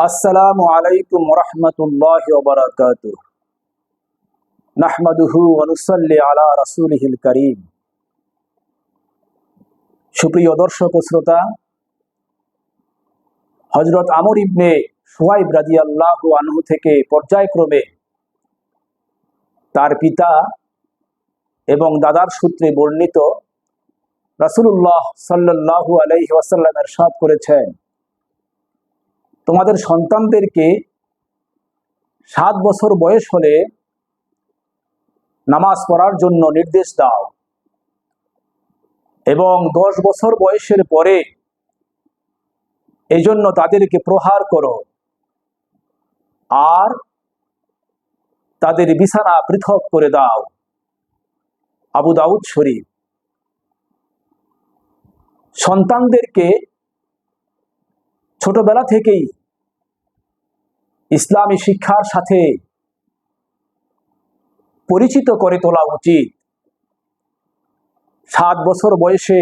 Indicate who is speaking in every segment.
Speaker 1: আসসালামু আলাইকুম ওয়া রাহমাতুল্লাহি ওয়া বারাকাতুহু। নাহমাদুহু ওয়া নুসাল্লি আলা রাসূলিহিল কারীম। সুপ্রিয় দর্শক ও শ্রোতা, হযরত আমর ইবনে সুহাইব রাদিয়াল্লাহু আনহু থেকে পর্যায়ক্রমে তার পিতা এবং দাদার সূত্রে বর্ণিত রাসূলুল্লাহ সাল্লাল্লাহু আলাইহি ওয়াসাল্লাম ইরশাদ করেছেন, তোমাদের সন্তানদেরকে 7 বছর বয়স হলে নামাজ পড়ার জন্য নির্দেশ দাও এবং 10 বছর বয়সের পরে এই জন্য তাদেরকে প্রহার করো আর তাদের বিছানা পৃথক করে দাও। আবু দাউদ শরীফ। সন্তানদেরকে ছোটবেলা থেকেই ইসলামী শিক্ষার সাথে পরিচিত করে তোলা উচিত। 7 বছর বয়সে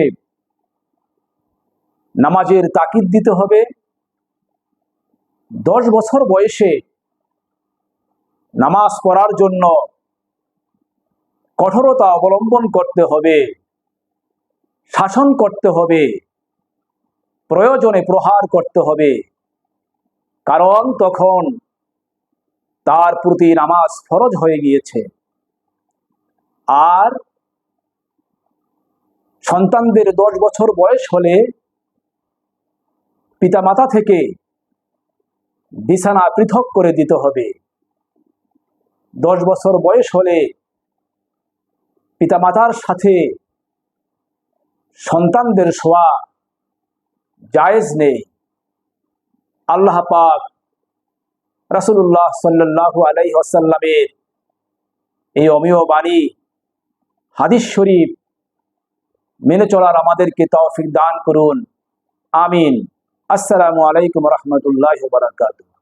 Speaker 1: নামাজের তাকিদ দিতে হবে, 10 বছর বয়সে নামাজ পড়ার জন্য কঠোরতা অবলম্বন করতে হবে, শাসন করতে হবে, প্রয়োজনে প্রহার করতে হবে, কারণ তখন তার প্রতি নামাজ ফরজ হয়ে গিয়েছে। আর সন্তানদের 10 বছর বয়স হলে পিতামাতা থেকে বিছানা পৃথক করে দিতে হবে। 10 বছর বয়স হলে পিতামাতার সাথে সন্তানদের শোয়া জায়েজ নেই। আল্লাহ পাক রাসূলুল্লাহ সাল্লাল্লাহু আলাইহি ওয়াসাল্লামের এই অমীয় বাণী হাদিস শরীফ মেনে চলার আমাদেরকে তৌফিক দান করুন। আমিন। আসসালামু আলাইকুম ওয়া রাহমাতুল্লাহি ওয়া বারাকাতুহু।